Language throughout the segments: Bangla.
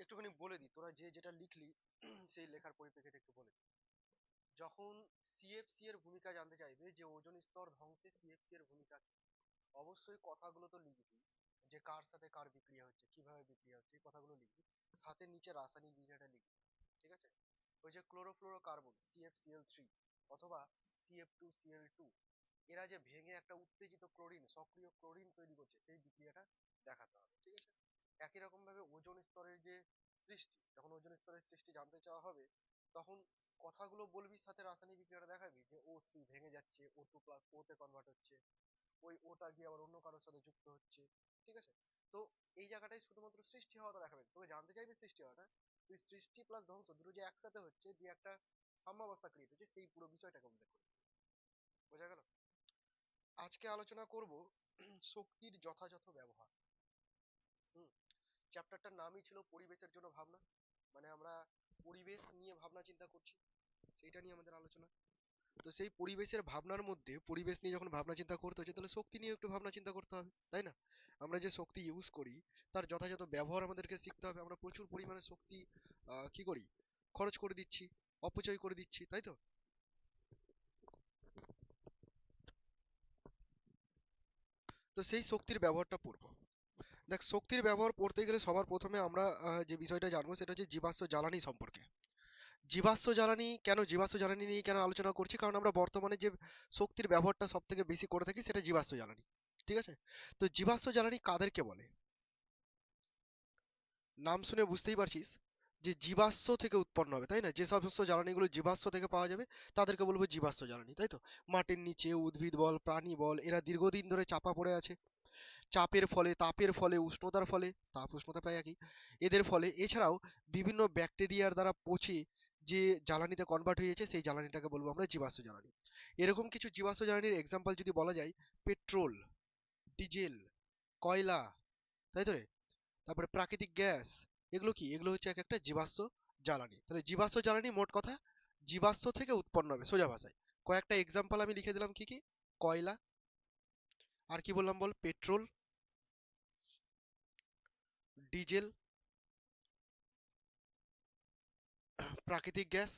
একটুখানি বলে দিই, তোরা যে যেটা লিখলি সেই লেখার পরিপ্রেক্ষিতে একটু বলে দিই। যখন সিএফসি এর ভূমিকা জানতে চাইবে যে ওজোন স্তর ধ্বংসে সিএফসি এর ভূমিকা কি, অবশ্যই কথাগুলো তো লিখবি, যে কার সাথে কার বিক্রিয়া হচ্ছে, কিভাবে বিক্রিয়া হচ্ছে, এই কথাগুলো লিখবি। সাথে নিচে রাসায়নিক বিক্রিয়াটা লিখবি, ঠিক আছে? ওই যে ক্লোরোফ্লোরো কার্বন CFCl3 অথবা CF2Cl2, এরা যে ভেঙে একটা উত্তেজিত ক্লোরিন, সক্রিয় ক্লোরিন তৈরি করছে, সেই বিক্রিয়াটা দেখাতে হবে, ঠিক আছে? একই রকম ভাবে ওজোন স্তরের যে সৃষ্টি, যখন ওজোন স্তরের সৃষ্টি জানতে চাওয়া হবে, তখন কথাগুলো বলবি, সাথে রাসায়নিক বিক্রিয়াটা দেখাবি, যে O3 ভেঙে যাচ্ছে, O2+ O তে কনভার্ট হচ্ছে, ওই ওটা গিয়ে আবার অন্য কারোর সাথে যুক্ত হচ্ছে, ঠিক আছে? তো এই জায়গাটাই শুধুমাত্র সৃষ্টি হওয়াটা দেখাবে, তোকে জানতে চাইবে সৃষ্টি হওয়াটা, তুই সৃষ্টি প্লাস ধ্বংস দুটো যে একসাথে হচ্ছে দিয়ে একটা সাম্যাবস্থা ক্রিয়েট হচ্ছে, সেই পুরো বিষয়টাকে উল্লেখ করবে। বোঝা গেল? আজকে আলোচনা করব শক্তির যথাযথ ব্যবহার। হুম। চ্যাপ্টারটার নামই ছিল পরিবেশের জন্য ভাবনা, মানে আমরা পরিবেশ নিয়ে ভাবনা চিন্তা করছি, সেইটা নিয়ে আমাদের আলোচনা। তো সেই পরিবেশের ভাবনার মধ্যে, পরিবেশ নিয়ে যখন ভাবনা চিন্তা করতে হচ্ছে, তাহলে শক্তি নিয়ে একটু ভাবনা চিন্তা করতে হবে, তাই না? আমরা যে শক্তি ইউজ করি, তার যথাযথ ব্যবহার আমাদেরকে শিখতে হবে। আমরা প্রচুর পরিমাণে শক্তি কি করি, খরচ করে দিচ্ছি, অপচয় করে দিচ্ছি, তাই তো? তো সেই শক্তির ব্যবহারটা পড়বো। দেখ, শক্তির ব্যবহার পড়তে গেলে সবার প্রথমে আমরা যে বিষয়টা জানবো সেটা হচ্ছে জীবাশ্ম জ্বালানি সম্পর্কে। জীবাশ্ম জ্বালানি কেন, জীবাশ্ম জ্বালানি নিয়ে কেন আলোচনা করছি, কারণ আমরা বর্তমানে যে শক্তির ব্যবহারটা সব থেকে বেশি করে থাকি সেটা জীবাশ্ম জ্বালানি, ঠিক আছে? তো জীবাশ্ম জ্বালানি কাদেরকে বলে? নাম শুনে বুঝতেই পারছিস যে জীবাশ্ম থেকে উৎপন্ন হবে, তাই না? যে সমস্ত জ্বালানিগুলো জীবাশ্ম থেকে পাওয়া যাবে তাদেরকে বলবো জীবাশ্ম জ্বালানি, তাই তো? মাটির নিচে উদ্ভিদ বল, প্রাণী বল, এরা দীর্ঘদিন ধরে চাপা পড়ে আছে, চাপের ফলে, তাপের ফলে, উষ্ণতার ফলে, তাপ উষ্ণতা প্রায় একই, এদের ফলে, এছাড়াও বিভিন্ন ব্যাকটেরিয়ার দ্বারা পচে যে জ্বালানিতে কনভার্ট হয়ে যাচ্ছে, সেই জ্বালানিটাকে বলবো আমরা জীবাশ্ম জ্বালানি। এরকম কিছু জীবাশ্ম জ্বালানির এক্সাম্পল যদি বলা যায়, পেট্রোল, ডিজেল, কয়লা, তাই তো রে? তারপরে প্রাকৃতিক গ্যাস, এগুলো কি? এগুলো হচ্ছে এক একটা জীবাশ্ম জ্বালানি। তাহলে জীবাশ্ম জ্বালানি মোট কথা জীবাশ্ম থেকে উৎপন্ন হবে, সোজা ভাষায়। কয়েকটা এক্সাম্পল আমি লিখে দিলাম, কি কি? কয়লা, আর কি বললাম বল? পেট্রোল, ডিজেল, প্রাকৃতিক গ্যাস,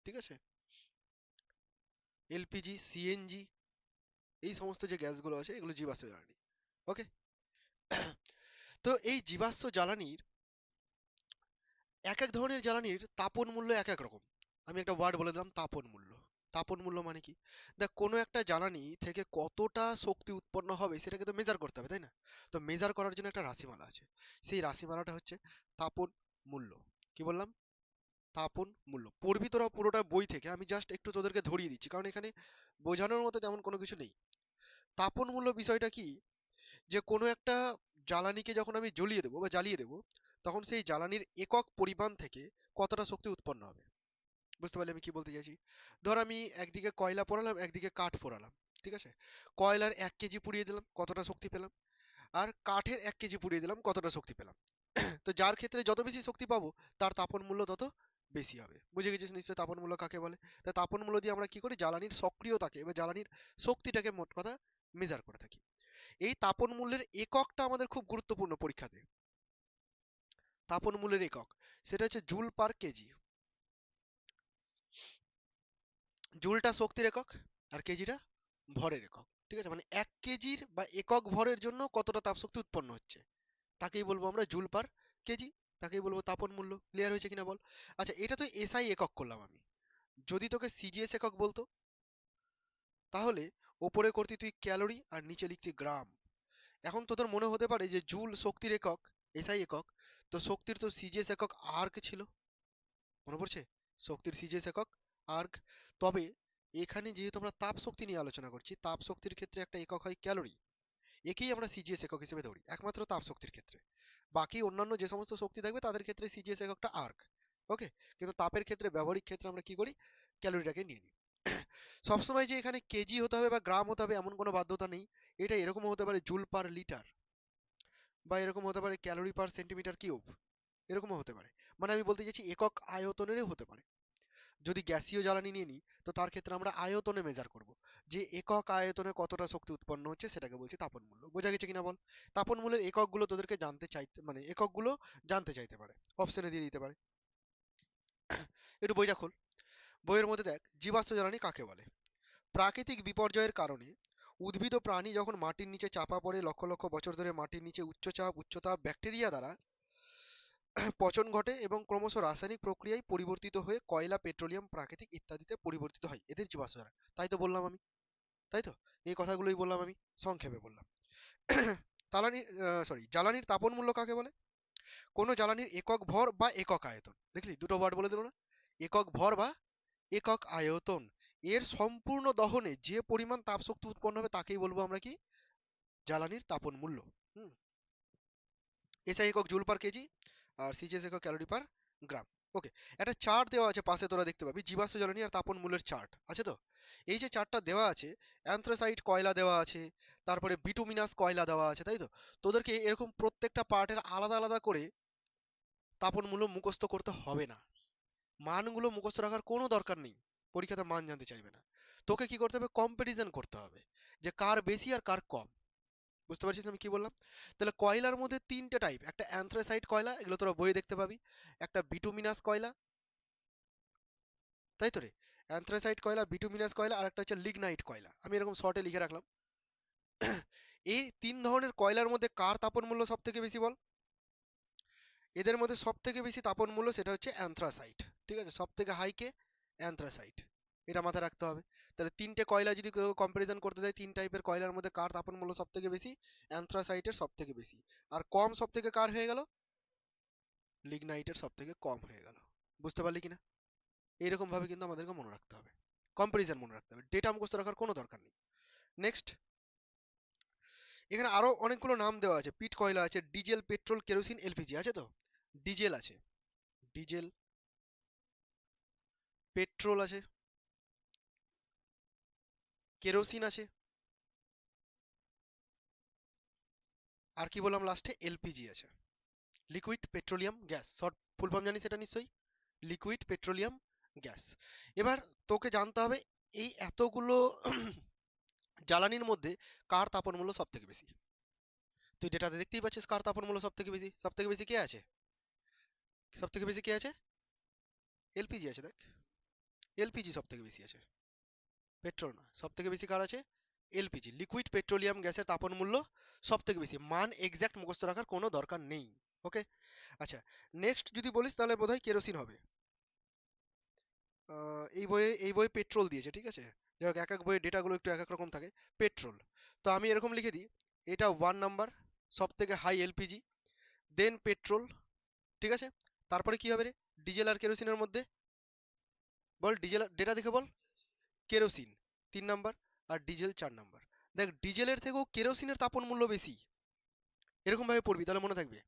ঠিক আছে, এলপিজি, সিএনজি, এই সমস্ত যে গ্যাসগুলো আছে এগুলো জীবাশ্ম জ্বালানি। ওকে। তো এই জীবাশ্ম জ্বালানির, এক এক ধরনের জ্বালানির তাপন মূল্য এক এক রকম। আমি একটা ওয়ার্ড বলে দিলাম, তাপন মূল্য। তাপন মূল্য মানে কি? দেখ, কোনো একটা জ্বালানি থেকে কতটা শক্তি উৎপন্ন হবে সেটাকে তো মেজার করতে হবে, তাই না? তো মেজার করার জন্য একটা রাশিমালা আছে, সেই রাশিমালাটা হচ্ছে তাপন মূল্য। কি বললাম? তাপন মূল্য। পড়বি তোরা পুরোটা বই থেকে, আমি জাস্ট একটু তোদেরকে ধরিয়ে দিচ্ছি, কারণ এখানে বোঝানোর মতো তেমন কোনো কিছু নেই। তাপন মূল্য বিষয়টা কি, যে কোনো একটা জ্বালানিকে যখন আমি জ্বলিয়ে দেবো বা জ্বালিয়ে দেবো, তখন সেই জ্বালানির একক পরিমাণ থেকে কতটা শক্তি উৎপন্ন হবে। বুঝতে পারলি আমি কি বলতে চাইছি? ধর আমি একদিকে কয়লা পোড়ালাম, একদিকে কাঠ পোড়ালাম, ঠিক আছে? কয়লার 1 কেজি পুড়িয়ে দিলাম, কতটা শক্তি পেলাম? আর কাঠের 1 কেজি পুড়িয়ে দিলাম, কতটা শক্তি পেলাম? তো যার ক্ষেত্রে যত বেশি শক্তি পাবো, তার তাপন মূল্য তত বেশি হবে। বুঝে গেছিস নিশ্চয়ই তাপন মূল্য কাকে বলে? তাই তাপন মূল্য দিয়ে আমরা কি করি, জ্বালানির সক্রিয়তাকে এবার জ্বালানির শক্তিটাকে মোট কথা মেজার করে থাকি। এই তাপন মূল্যের এককটা আমাদের খুব গুরুত্বপূর্ণ পরীক্ষাতে। তাপন মূল্যের একক, সেটা হচ্ছে জুল পার কেজি। জুলটা শক্তির একক, আর কেজিটা ভরের একক, ঠিক আছে? মানে 1 কেজির বা একক ভরের জন্য কতটা তাপ শক্তি উৎপন্ন হচ্ছে, তাকেই বলবো আমরা জুল পার কেজি, তাকেই বলবো তাপন মূল্য। ক্লিয়ার হয়েছে কিনা বল? আচ্ছা, এটা তো এসআই একক করলাম আমি। যদি তোকে সিজিএস একক বলতো, তাহলে ওপরে করতি তুই ক্যালোরি আর নিচে লিখতি গ্রাম। এখন তোদের মনে হতে পারে যে জুল শক্তির একক, এসআই একক, তো শক্তির তো সিজিএস একক আর্ক ছিল, মনে পড়ছে? শক্তির সিজিএস একক আর্ক। তবে এখানে যেহেতু আমরা তাপ শক্তি নিয়ে আলোচনা করছি, তাপ শক্তির ক্ষেত্রে একটা একক হয় ক্যালোরি, একেই আমরা সিজিএস একক হিসেবে ধরি একমাত্র তাপ শক্তির ক্ষেত্রে। বাকি অন্যান্য যে সমস্ত শক্তি থাকবে তাদের ক্ষেত্রে সিজিএস এককটা আর্ক। ওকে। কিন্তু তাপের ক্ষেত্রে, ব্যবহারিক ক্ষেত্রে আমরা কি করি, ক্যালোরিটাকে নিয়ে নিই। সবসময় যে এখানে কেজি হতে হবে বা গ্রাম হতে হবে এমন কোনো বাধ্যতা নেই। এটা এরকমও হতে পারে জুল পার লিটার, বা এরকম হতে পারে ক্যালোরি পার সেন্টিমিটার কিউব, এরকমও হতে পারে। মানে আমি বলতে চাইছি একক আয়তনেরও হতে পারে। যদি গ্যাসীয় জ্বালানি নিয়ে নিই, তো তার ক্ষেত্রে আমরা আয়তনে মেজার করব, যে একক আয়তনে কতটা শক্তি উৎপন্ন হচ্ছে সেটাকে বলছি তাপন মূল্য। বোঝা গেছে কিনা বল? তাপন মূল্যের এককগুলো তোদেরকে জানতে চাইতে, মানে এককগুলো জানতে চাইতে পারে, অপশনে দিয়ে দিতে পারে। একটু বইটা খোল। বইয়ের মধ্যে দেখ, জীবাশ্ম জ্বালানি কাকে বলে। প্রাকৃতিক বিপর্যয়ের কারণে উদ্ভিদ ও প্রাণী যখন মাটির নিচে চাপা পড়ে লক্ষ লক্ষ বছর ধরে মাটির নিচে উচ্চচাপ উচ্চতাপ ব্যাকটেরিয়া দ্বারা পচন ঘটে এবং ক্রমশ রাসায়নিক প্রক্রিয়ায় পরিবর্তিত হয়ে কয়লা, পেট্রোলিয়াম, প্রাকৃতিক ইত্যাদিতে পরিবর্তিত হয়, এদের জীবাশ্ম জ্বালানি। তাই তো বললাম আমি, তাই তো, এই কথাগুলোই বললাম আমি, সংক্ষেপে বললাম। জ্বালানি, জ্বালানির তাপন মূল্য কাকে বলে? কোনো জ্বালানির একক ভর বা একক আয়তন, দেখলি দুটো ওয়ার্ড বলে দিল না, একক ভর বা একক আয়তন, এর সম্পূর্ণ দহনে যে পরিমাণ তাপ শক্তি উৎপন্ন হবে তাকেই বলবো আমরা কি, জ্বালানির তাপন মূল্য। হুম, এসআই একক জুল পার কেজি, আর সিজিএস একক ক্যালোরি পার গ্রাম। ওকে, একটা চার্ট দেওয়া আছে পাশে, তোরা দেখতে পাবি জীবাশ্ম জ্বালানি আর তাপন মূল্যের চার্ট আছে তো। এই যে চার্টটা দেওয়া আছে, অ্যান্থ্রাসাইট কয়লা দেওয়া আছে, তারপরে বিটুমিনাস কয়লা দেওয়া আছে, তাই তো। তোদেরকে এরকম প্রত্যেকটা পার্টের আলাদা আলাদা করে তাপন মূল্য মুখস্থ করতে হবে না, মানগুলো মুখস্থ রাখার কোনো দরকার নেই, পরীক্ষাতে মান জানতে চাইবে না। তোকে কি করতে হবে, কম্পারিজন করতে হবে, যে কার বেশি আর কার কম। বুঝতে পারছিস আমি কি বললাম? তাহলে কয়লার মধ্যে তিনটে টাইপ, একটা অ্যান্থ্রাসাইট কয়লা, এগুলো তোরা বইয়ে দেখতে পাবি, একটা বিটুমিনাস কয়লা, তাই তো রে, অ্যান্থ্রাসাইট কয়লা, বিটুমিনাস কয়লা, আর একটা হচ্ছে লিগনাইট কয়লা, আমি এরকম শর্টে লিখে রাখলাম। এই তিন ধরনের কয়লার মধ্যে কার তাপন মূল্য সব থেকে বেশি বল? এদের মধ্যে সব থেকে বেশি তাপন মূল্য সেটা হচ্ছে অ্যান্থ্রাসাইট, ঠিক আছে, সব থেকে হাই কে, অ্যান্থ্রাসাইট, এটা মাথায় রাখতে হবে। তাহলে তিনটে কয়লা যদি কেউ কম্পারিজন করতে যায়, তিন টাইপের কয়লার মধ্যে কার তাপন মূল্য সব থেকে বেশি, অ্যান্থ্রাসাইটের সব থেকে বেশি, আর কম সব থেকে কার হয়ে গেল, লিগনাইটের সব থেকে কম হয়ে গেল। বুঝতে পারলি কিনা? এইরকম ভাবে কিন্তু আমাদেরকে মনে রাখতে হবে, কম্পারিজন মনে রাখতে হবে, ডেটা মুখস্থ রাখার কোনো দরকার নেই। নেক্সট, এখানে আরো অনেকগুলো নাম দেওয়া আছে, পিট কয়লা আছে, ডিজেল, পেট্রোল, কেরোসিন, এলপিজি আছে তো। ডিজেল আছে, ডিজেল, পেট্রোল আছে, কেরোসিন আছে, আর কি বললাম লাস্টে, এলপিজি আছে, liquid petroleum gas, short full form জানিস এটা নিশ্চয়ই, লিকুইড পেট্রোলিয়াম গ্যাস। এবার তোকে জানতে হবে এই এতগুলো জ্বালানির মধ্যে কার তাপন মূল্য সব থেকে বেশি। তুই ডেটাতে দেখতেই পাচ্ছিস কার তাপন মূল্য সব থেকে বেশি, সব থেকে বেশি কে আছে, সব থেকে বেশি কে আছে, এলপিজি আছে, দেখ, এলপিজি সব থেকে বেশি আছে, পেট্রোল না, সব থেকে বেশি কার আছে, এলপিজি, লিকুইড পেট্রোলিয়াম গ্যাসের তাপন মূল্য সব থেকে বেশি, মান এক্সাক্ট মুখস্থ রাখার কোনো দরকার নেই। ওকে, আচ্ছা, নেক্সট যদি বলিস তাহলে বোধহয় কেরোসিন হবে। এই বইয়ে পেট্রোল দিয়েছে, ঠিক আছে, যাই হোক এক এক বইয়ের ডেটাগুলো একটু এক এক রকম থাকে। পেট্রোল, তো আমি এরকম লিখে দিই, এটা 1 নাম্বার, সব থেকে হাই এলপিজি, দেন পেট্রোল, ঠিক আছে, তারপরে কি হবে রে, ডিজেল আর কেরোসিনের মধ্যে, বল ডিজেল, ডেটা দেখে বল, কেরোসিন 3 নাম্বার, আর ডিজেল 4 নাম্বার। দেখ ডিজেলের থেকেও কেরোসিনের তাপন মূল্য বেশি, এরকম ভাবে পড়বি তাহলে মনে থাকবে,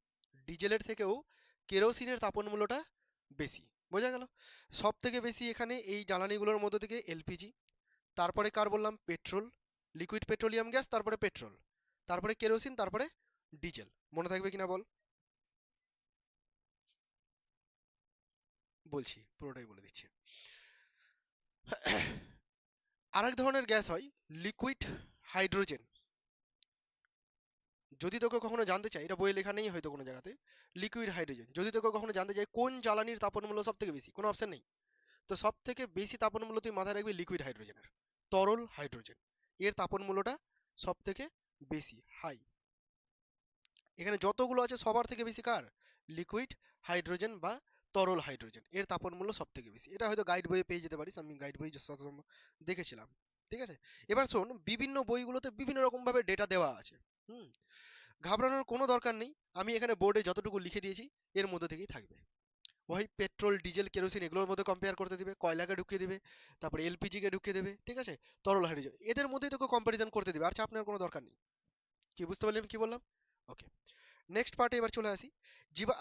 ডিজেলের থেকেও কেরোসিনের তাপন মূল্যটা বেশি। বোঝা গেল? সব থেকে বেশি এখানে এই জ্বালানিগুলোর মধ্যে থেকে এলপিজি, তারপরে কার বললাম, পেট্রোল, লিকুইড পেট্রোলিয়াম গ্যাস, তারপরে পেট্রোল, তারপরে কেরোসিন, তারপরে ডিজেল। মনে থাকবে কিনা বল? বলছি, পুরোটাই বলে দিচ্ছি। আরেক ধরনের গ্যাস হয় লিকুইড হাইড্রোজেন। যদি তোকে কখনো জানতে চাই, এটা বইয়ে লেখা নেই হয়তো কোনো জায়গাতে, লিকুইড হাইড্রোজেন যদি তোকে কখনো জানতে চাই কোন জ্বালানির তাপন মূল্য সব থেকে বেশি, কোনো অপশন নেই, তো সব থেকে বেশি তাপন মূল্য তুই মাথায় রাখবি লিকুইড হাইড্রোজেনের, তরল হাইড্রোজেন, এর তাপন মূল্যটা সব থেকে বেশি হাই। এখানে যতগুলো আছে সবার থেকে বেশি কার, লিকুইড হাইড্রোজেন বা তরল হাইড্রোজেন, এর তাপন মূল্য সব থেকে বেশি। এটা হয়তো গাইড বইয়ে পেয়ে যেতে পারিস, আমি গাইড বই যথাসম্ভব দেখেছিলাম, ঠিক আছে। এবার শোন, বিভিন্ন বইগুলোতে বিভিন্ন রকম ভাবে ডেটা দেওয়া আছে। হুম, ঘাবড়ানোর কোনো দরকার নেই, আমি এখানে বোর্ডে যতটুকু লিখে দিয়েছি এর মধ্যে থেকেই থাকবে। ওই পেট্রোল, ডিজেল, কেরোসিন এগুলোর মধ্যে কম্পেয়ার করতে দিবে, কয়লাকে ঢুকিয়ে দিবে, তারপরে এলপিজি কে ঢুকিয়ে দেবে, ঠিক আছে, তরল হাইড্রোজেন, এদের মধ্যেই তোকে কম্পারিজন করতে দিবে, আর চাপ নেওয়ার কোনো দরকার নেই। কি বুঝতে পারলি আমি কি বললাম? ওকে, নেক্সট পার্টে এবার চলে আসি।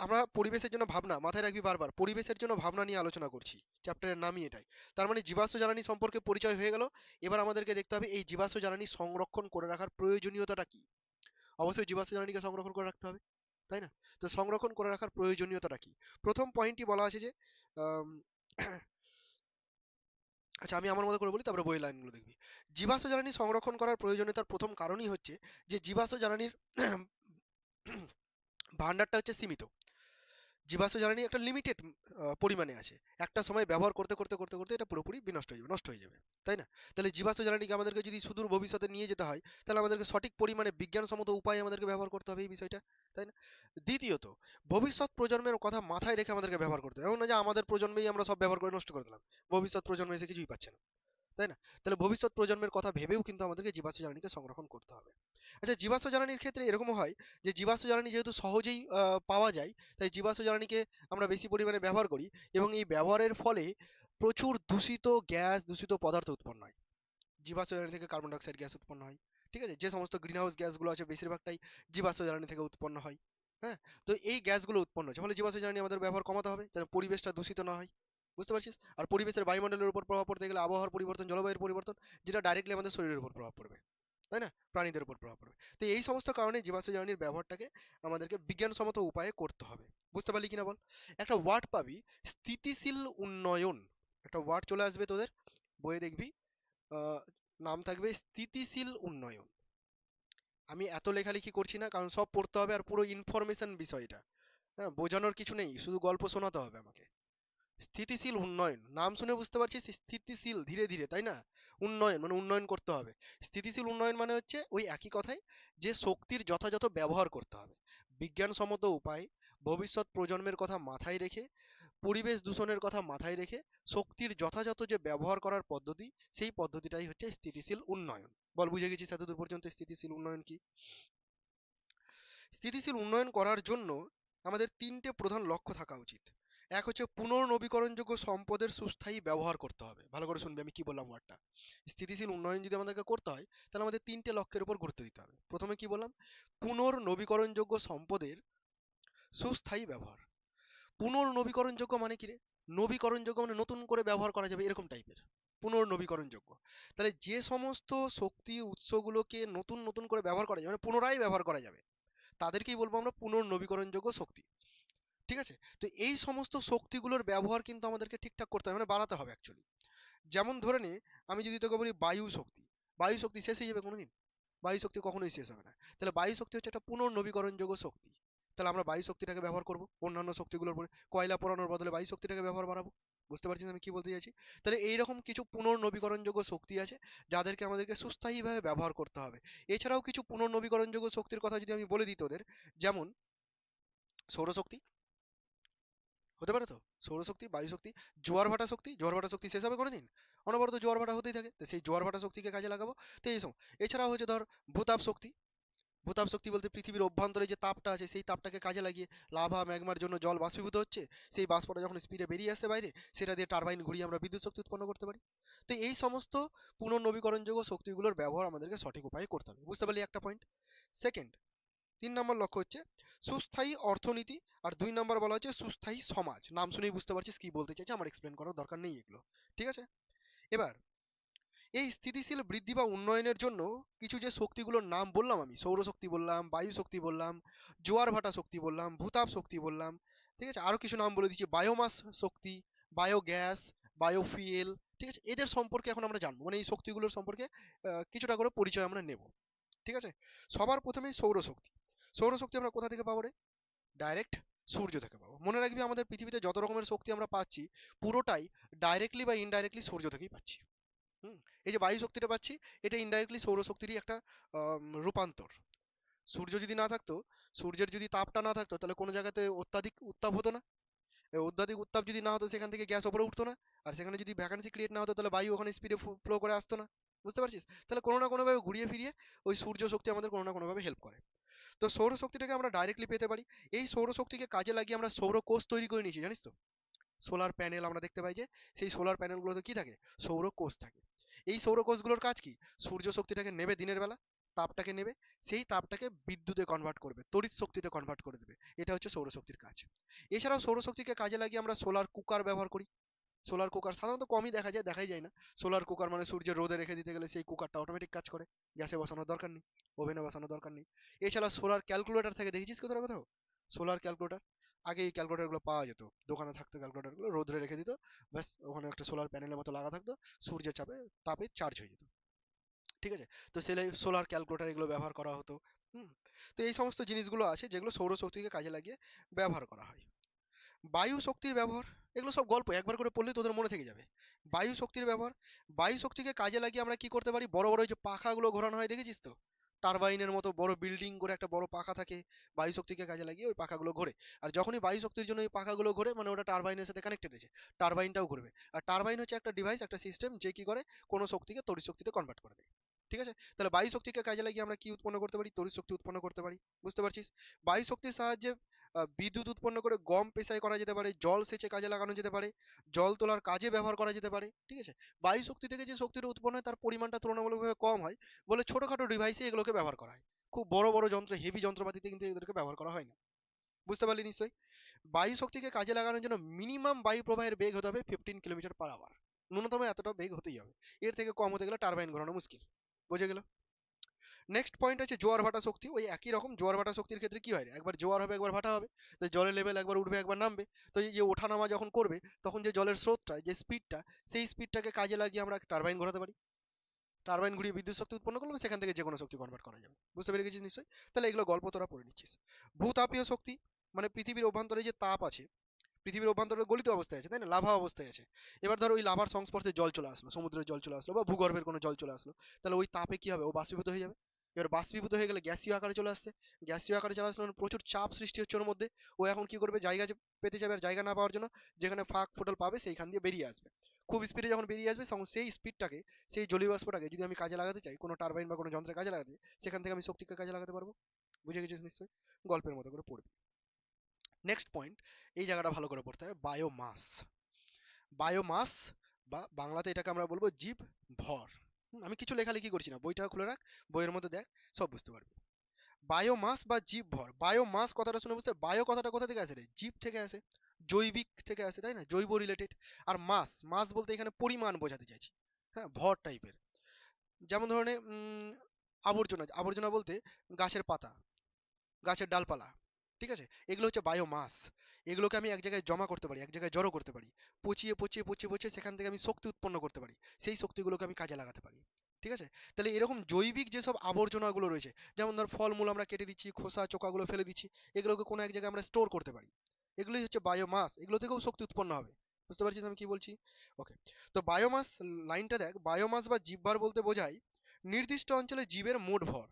আমরা পরিবেশের জন্য ভাবনা, মাথায় রাখবি বারবার, পরিবেশের জন্য ভাবনা নিয়ে আলোচনা করছি, চ্যাপ্টারের নামই এটাই। তার মানে জীবাশ্ম জ্বালানি সম্পর্কে পরিচয় হয়ে গেল। এবার আমাদেরকে দেখতে হবে এই জীবাশ্ম জ্বালানি সংরক্ষণ করে রাখার প্রয়োজনীয়তাটা কি। অবশ্যই জীবাশ্ম জ্বালানিকে সংরক্ষণ করে রাখতে হবে, তাই না? তো সংরক্ষণ করে রাখার প্রয়োজনীয়তাটা কি, প্রথম পয়েন্টই বলা আছে যে আম, আচ্ছা, আমি আমার মতো করে বলি, তারপরে বইয়ের লাইনগুলো দেখবি। জীবাশ্ম জ্বালানি সংরক্ষণ করার প্রয়োজনীয়তার প্রথম কারণই হচ্ছে যে জীবাশ্ম জ্বালানির ভান্ডারটা হচ্ছে সীমিত। জীবাশ্ম জ্বালানি একটা লিমিটেড পরিমাণে আছে। একটা সময় ব্যবহার করতে করতে করতে করতে এটা পুরোপুরি বিনষ্ট হয়ে যাবে, নষ্ট হয়ে যাবে, তাই না? তাহলে জীবাশ্ম জ্বালানিকে আমাদেরকে যদি সুদূর ভবিষ্যতে নিয়ে যেতে হয়, তাহলে আমাদেরকে সঠিক পরিমাণে বিজ্ঞানসম্মত উপায়ে আমাদেরকে ব্যবহার করতে হবে এই বিষয়টা, তাই না? দ্বিতীয়ত, ভবিষ্যৎ প্রজন্মের কথা মাথায় রেখে আমাদেরকে ব্যবহার করতে হবে, এমন না যে আমাদের প্রজন্মেই আমরা সব ব্যবহার করে নষ্ট করে দিলাম, ভবিষ্যৎ প্রজন্ম এসে কিছুই পাচ্ছে না, তাই না? তাহলে ভবিষ্যৎ প্রজন্মের কথা ভেবেও কিন্তু আমাদেরকে জীবাশ্ম জ্বালানিকে সংরক্ষণ করতে হবে। আচ্ছা, জীবাশ্ম জ্বালানির ক্ষেত্রে এরকমও হয় যে জীবাশ্ম জ্বালানি যেহেতু সহজেই পাওয়া যায়, তাই জীবাশ্ম জ্বালানিকে আমরা বেশি পরিমাণে ব্যবহার করি, এবং এই ব্যবহারের ফলে প্রচুর দূষিত গ্যাস, দূষিত পদার্থ উৎপন্ন হয়। জীবাশ্ম জ্বালানি থেকে কার্বন ডাই অক্সাইড গ্যাস উৎপন্ন হয়, ঠিক আছে? যে সমস্ত গ্রিন হাউস গ্যাসগুলো আছে বেশিরভাগটাই জীবাশ্ম জ্বালানি থেকে উৎপন্ন হয়। হ্যাঁ, তো এই গ্যাসগুলো উৎপন্ন হচ্ছে, ফলে জীবাশ্ম জ্বালানি আমাদের ব্যবহার কমাতে হবে যেন পরিবেশটা দূষিত না হয়। বুঝতে পারছিস? আর পরিবেশের বায়ুমণ্ডলের উপর প্রভাব পড়তে গেলে আবহাওয়ার পরিবর্তন, জলবায়ুর পরিবর্তন, যেটা ডাইরেক্টলি আমাদের শরীরের উপর প্রভাব পড়বে, তাই না? প্রাণীদের উপর প্রভাব পড়বে। তো এই সমস্ত কারণে জীবাশ্ম জ্বালানির ব্যবহারটাকে আমাদেরকে বিজ্ঞানসম্মত উপায়ে করতে হবে। বুঝতে পারলি কিনা বল? একটা ওয়ার্ড পাবি, স্থিতিশীল উন্নয়ন। একটা ওয়ার্ড চলে আসবে তোদের বইয়ে, দেখবি আহ, নাম থাকবে স্থিতিশীল উন্নয়ন। আমি এত লেখালেখি করছি না, কারণ সব পড়তে হবে আর পুরো ইনফরমেশন বিষয়টা। হ্যাঁ, বোঝানোর কিছু নেই, শুধু গল্প শোনাতে হবে আমাকে। স্থিতিশীল উন্নয়ন, নাম শুনে বুঝতে পারছিস, স্থিতিশীল ধীরে ধীরে, তাই না? উন্নয়ন মানে উন্নয়ন করতে হবে। স্থিতিশীল উন্নয়ন মানে হচ্ছে ওই একই কথাই, যে শক্তির যথাযথ ব্যবহার করতে হবে বিজ্ঞানসম্মত উপায়ে, ভবিষ্যৎ প্রজন্মের কথা মাথায় রেখে, পরিবেশ দূষণের কথা মাথায় রেখে শক্তির যথাযথ যে ব্যবহার করার পদ্ধতি, সেই পদ্ধতিটাই হচ্ছে স্থিতিশীল উন্নয়ন। বল, বুঝে গেছিস এতদূর পর্যন্ত স্থিতিশীল উন্নয়ন কি? স্থিতিশীল উন্নয়ন করার জন্য আমাদের তিনটে প্রধান লক্ষ্য থাকা উচিত। এক হচ্ছে পুনর্নবীকরণযোগ্য সম্পদের সুস্থায়ী ব্যবহার করতে হবে। ভালো করে শুনবি আমি কি বললাম ওয়ার্ডটা। স্থিতিশীল উন্নয়ন যদি আমাদেরকে করতে হয়, তাহলে আমাদের তিনটে লক্ষ্যের উপর গুরুত্ব দিতে হবে। প্রথমে কি বললাম? পুনর্নবীকরণযোগ্য সম্পদের সুস্থায়ী ব্যবহার। পুনর্নবীকরণযোগ্য মানে কি রে? নবীকরণযোগ্য মানে নতুন করে ব্যবহার করা যাবে এরকম টাইপের। পুনর্নবীকরণযোগ্য, তাহলে যে সমস্ত শক্তি উৎসগুলোকে নতুন নতুন করে ব্যবহার করা যাবে, মানে পুনরায় ব্যবহার করা যাবে, তাদেরকেই বলবো আমরা পুনর্নবীকরণযোগ্য শক্তি। ঠিক আছে? তো এই সমস্ত শক্তিগুলোর ব্যবহার কিন্তু আমাদেরকে ঠিকঠাক করতে হবে, মানে বাড়াতে হবে অ্যাকচুয়ালি। যেমন ধরে নে, আমি যদি তোকে বলি বায়ু শক্তি, বায়ু শক্তি শেষ হয়ে যাবে কোনোদিন? বায়ু শক্তি কখনোই শেষ হবে না। তাহলে বায়ু শক্তি হচ্ছে একটা পুনর্নবীকরণযোগ্য শক্তি। তাহলে আমরা বায়ু শক্তিটাকে ব্যবহার করব অন্যান্য শক্তিগুলোর পরে, কয়লা পোড়ানোর বদলে বায়ু শক্তিটাকে ব্যবহার বাড়াবো। বুঝতে পারছিস আমি কি বলতে চাইছি? তাহলে এইরকম কিছু পুনর্নবীকরণযোগ্য শক্তি আছে, যাদেরকে আমাদেরকে সুস্থায়ীভাবে ব্যবহার করতে হবে। এছাড়াও কিছু পুনর্নবীকরণযোগ্য শক্তির কথা যদি আমি বলে দিই তোদের, যেমন সৌরশক্তি হতে পারে তো, সৌরশক্তি, বায়ু শক্তি, জোয়ার ভাটা শক্তি। জোয়ার ভাটা শক্তি শেষ হবে কোনোদিন? অনবরত জোয়ার ভাটা হতেই থাকে, তো সেই জোয়ার ভাটা শক্তিকে কাজে লাগাবো। তো এই সময় এছাড়াও হচ্ছে ধর ভূতাপ শক্তি। ভূতাপ শক্তি বলতে পৃথিবীর অভ্যন্তরে যে তাপটা আছে, সেই তাপটাকে কাজে লাগিয়ে লাভা ম্যাগমার জন্য জল বাষ্পীভূত হচ্ছে, সেই বাষ্পটা যখন স্পিডে বেরিয়ে আসছে বাইরে, সেটা দিয়ে টারবাইন ঘুরিয়ে আমরা বিদ্যুৎ শক্তি উৎপন্ন করতে পারি। তো এই সমস্ত পুনর্নবীকরণযোগ্য শক্তিগুলোর ব্যবহার আমাদেরকে সঠিক উপায়ে করতে হবে। বুঝতে পারলি একটা পয়েন্ট? সেকেন্ড, 3 নম্বর লক্ষ্য হচ্ছে সুস্থায়ী অর্থনীতি। আর 2 নম্বর বলা হচ্ছে সুস্থায়ী সমাজ। নাম শুনেই বুঝতে পারছিস কি বলতে চাইছে, আমার এক্সপ্লেন করার দরকার নেই এগুলো। ঠিক আছে? এবার এই স্থিতিশীল বৃদ্ধি বা উন্নয়নের জন্য কিছু যে শক্তিগুলোর নাম বললাম, আমি সৌরশক্তি বললাম, বায়ু শক্তি বললাম, জোয়ার ভাটা শক্তি বললাম, ভূতাপ শক্তি বললাম, ঠিক আছে? আরো কিছু নাম বলে দিচ্ছি, বায়োমাস শক্তি, বায়োগ্যাস, বায়োফুয়েল। ঠিক আছে? এদের সম্পর্কে এখন আমরা জানবো, মানে এই শক্তিগুলোর সম্পর্কে কিছুটা করে পরিচয় আমরা নেব। ঠিক আছে? সবার প্রথমেই সৌরশক্তি। সৌরশক্তি আমরা কোথা থেকে পাবো রে? ডাইরেক্ট সূর্য থেকে পাবো। মনে রাখবি, আমাদের পৃথিবীতে যত রকমের শক্তি আমরা পাচ্ছি, পুরোটাই ডাইরেক্টলি বা ইনডাইরেক্টলি সূর্য থেকেই পাচ্ছি। হুম, এই যে বায়ু শক্তিটা পাচ্ছি, এটা ইনডাইরেক্টলি সৌরশক্তিরই একটা রূপান্তর। সূর্য যদি না থাকতো, সূর্যের যদি তাপটা না থাকতো, তাহলে কোনো জায়গাতে অত্যাধিক উত্তাপ হতো না। এই অত্যাধিক উত্তাপ যদি না হতো, সেখান থেকে গ্যাস ওপরে উঠতো না। আর সেখানে যদি ভ্যাকান্সি ক্রিয়েট না হতো, তাহলে বায়ু ওখানে স্পিডে ফ্লো করে আসতো না। বুঝতে পারছিস? তাহলে কোনো না কোনোভাবে ঘুরিয়ে ফিরিয়ে ওই সূর্য শক্তি আমাদের কোনো না কোনোভাবে হেল্প করে। তো সৌরশক্তিটাকে আমরা ডাইরেক্টলি পেতে পারি। এই সৌরশক্তিকে কাজে লাগিয়ে আমরা সৌরকোষ তৈরি করে নিয়েছি, জানিস তো? সোলার প্যানেল আমরা দেখতে পাই যে, সেই সোলার প্যানেলগুলোতে কি থাকে? সৌরকোষ থাকে। এই সৌরকোষগুলোর কাজ কি? সূর্য শক্তিটাকে নেবে দিনের বেলা, তাপটাকে নেবে, সেই তাপটাকে বিদ্যুতে কনভার্ট করবে, তড়িৎ শক্তিতে কনভার্ট করে দেবে। এটা হচ্ছে সৌরশক্তির কাজ। এছাড়াও সৌরশক্তিকে কাজে লাগিয়ে আমরা সোলার কুকার ব্যবহার করি। সোলার কুকার সাধারণত কমই দেখা যায়, দেখাই যায় না। সোলার কুকার মানে সূর্যের রোদে রেখে দিতে গেলে সেই কুকারটা অটোমেটিক কাজ করে, গ্যাসে বসানোর দরকার নেই, ওভেনে বসানোর দরকার নেই। এছাড়া সোলার ক্যালকুলেটর থাকে, দেখেছিস কোথাও কোথাও সোলার ক্যালকুলেটর? আগে এই ক্যালকুলেটরগুলো পাওয়া যেত, দোকানে থাকতো ক্যালকুলেটরগুলো, রোদরে রেখে দিত, ব্যাস ওখানে একটা সোলার প্যানেলের মতো লাগা থাকতো, সূর্যের তাপে চার্জ হয়ে যেত। ঠিক আছে? তো সোলার ক্যালকুলেটর এগুলো ব্যবহার করা হতো। হুম। তো এই সমস্ত জিনিসগুলো আছে যেগুলো সৌরশক্তিকে কাজে লাগিয়ে ব্যবহার করা হয়। বায়ু শক্তির ব্যবহার, এগুলো সব গল্প, একবার করে পড়লেই তোদের মনে থেকে যাবে। বায়ু শক্তির ব্যবহার, বায়ু শক্তিকে কাজে লাগিয়ে আমরা কি করতে পারি, বড় বড় ওই যে পাখাগুলো ঘোরানো হয় দেখেছিস তো, টারবাইনের মতো বড় বিল্ডিং করে একটা বড় পাখা থাকে, বায়ু শক্তিকে কাজে লাগিয়ে ওই পাখাগুলো ঘোরে। আর যখনই বায়ু শক্তির জন্য ওই পাখাগুলো ঘোরে মানে ওটা টারবাইনের সাথে কানেক্টেড আছে, টারবাইনটাও ঘুরবে। আর টারবাইন হচ্ছে একটা ডিভাইস, একটা সিস্টেম, যে কি করে কোনো শক্তিকে তড়িৎ শক্তিতে কনভার্ট করে দেয়। ঠিক আছে? তাহলে বায়ু শক্তিকে কাজে লাগিয়ে আমরা কি উৎপন্ন করতে পারি, তড়িৎ শক্তি উৎপন্ন করতে পারি। বুঝতে পারছিস? বায়ু শক্তির সাহায্যে বিদ্যুৎ উৎপন্ন করে গম পেশাই করা যেতে পারে, জল সেচে কাজে লাগানো যেতে পারে, জল তোলার কাজে ব্যবহার করা যেতে পারে। ঠিক আছে? বায়ু শক্তি থেকে যে শক্তিটা উৎপন্ন হয় তার পরিমাণটা তুলনামূলকভাবে কম হয় বলে ছোটখাটো ডিভাইসে এগুলোকে ব্যবহার করা হয়। খুব বড় বড় যন্ত্র, হেভি যন্ত্রপাতিতে কিন্তু এদেরকে ব্যবহার করা হয় না। বুঝতে পারলি নিশ্চয়ই? বায়ু শক্তিকে কাজে লাগানোর জন্য মিনিমাম বায়ু প্রবাহের বেগ হতে হবে 15 কিলোমিটার পার আওয়ার। ন্যূনতম এতটা বেগ হতেই হবে, এর থেকে কম হতে গেলে টারবাইন ঘোরানো মুশকিল। বুঝে গেল? নেক্সট পয়েন্ট আছে জোয়ার ভাটা শক্তি। ওই একই রকম, জোয়ার ভাটা শক্তির ক্ষেত্রে কি হয়, একবার জোয়ার হবে একবার ভাটা হবে। তো জলের লেভেল একবার উঠবে একবার নামবে। তো এই যে ওঠানামা যখন করবে তখন যে জলের স্রোতটা, যে স্পিডটা, সেই স্পিডটাকে কাজে লাগিয়ে আমরা টারবাইন ঘোরাতে পারি। টারবাইন ঘুরিয়ে বিদ্যুৎ শক্তি উৎপন্ন করলাম, সেখান থেকে যে কোনো শক্তি কনভার্ট করা যাবে। বুঝতে পেরে গেছিস নিশ্চয়ই? তাহলে এগুলো গল্প তোরা পড়ে নিচ্ছিস। ভূতাপীয় শক্তি, মানে পৃথিবীর অভ্যন্তরে যে তাপ আছে, পৃথিবীর অভ্যন্তরে গলিত অবস্থায় আছে, তাই না, লাভা অবস্থায় আছে। এবার ধরো ওই লাভার সংস্পর্শে জল চলে আসলো, সমুদ্রের জল চলে আসলো বা ভূগর্ভের কোনো জল চলে আসলো, তাহলে ওই তাপে কি হবে, ও বাষ্পীভূত হয়ে যাবে। এবার বাষ্পীভূত হয়ে গেলে গ্যাসীয় আকারে চলে আসছে, গ্যাসীয় আকারে চলে আসলে মানে প্রচুর চাপ সৃষ্টি হচ্ছে ওর মধ্যে। ও এখন কি করবে, পেতে যাবে, আর জায়গা না পাওয়ার জন্য যেখানে ফাঁক ফোটল পাবে সেইখান দিয়ে বেরিয়ে আসবে। খুব স্পিডে যখন বেরিয়ে আসবে তখন সেই স্পিডটাকে, সেই জলীয় বাষ্পটাকে যদি আমি কাজে লাগাতে চাই কোনো টারবাইন বা কোনো যন্ত্রে কাজে লাগাতে, সেখান থেকে আমি শক্তিকে কাজে লাগাতে পারবো। বুঝে গেছিস নিশ্চয়ই? গল্পের মতো করে পড়বি। নেক্সট পয়েন্ট, এই জায়গাটা ভালো করে পড়তে হবে, বায়োমাস। বায়োমাস বা বাংলাতে এটাকে আমরা বলবো জীব ভর। আমি কিছু লেখালেখি করছি না, বইটা খুলে রাখ, বইয়ের মধ্যে দেখ, সব বুঝতে পারবি। বায়োমাস বা জীব ভর, বায়োমাস কথাটা শুনে বুঝতে, বায়ো কথাটা কোথা থেকে আসে রে, জীব থেকে আসে, জৈবিক থেকে আসে, তাই না, জৈব রিলেটেড। আর মাস, মাস বলতে এখানে পরিমাণ বোঝাতে চাইছি। হ্যাঁ, ভর টাইপের। যেমন ধরনের আবর্জনা, আবর্জনা বলতে গাছের পাতা, গাছের ডালপালা। ঠিক আছে? এগুলো হচ্ছে বায়োমাস। এগুলোকে আমি এক জায়গায় জমা করতে পারি, এক জায়গায় জড়ো করতে পারি, পচিয়ে পচিয়ে পচিয়ে পচিয়ে সেখান থেকে আমি শক্তি উৎপন্ন করতে পারি, সেই শক্তিগুলোকে আমি কাজে লাগাতে পারি। ঠিক আছে? তাহলে এরকম জৈবিক যেসব আবর্জনাগুলো রয়েছে, যেমন ধর ফলমূল আমরা কেটে দিচ্ছি, খোসা চোকাগুলো ফেলে দিচ্ছি, এগুলোকে কোনো এক জায়গায় আমরা স্টোর করতে পারি, এগুলোই হচ্ছে বায়োমাস। এগুলো থেকেও শক্তি উৎপন্ন হবে। বুঝতে পারছিস আমি কি বলছি? ওকে। তো বায়োমাস লাইনটা দেখ, বায়োমাস বা জীবভার বলতে বোঝায় নির্দিষ্ট অঞ্চলে জীবের মোট ভর।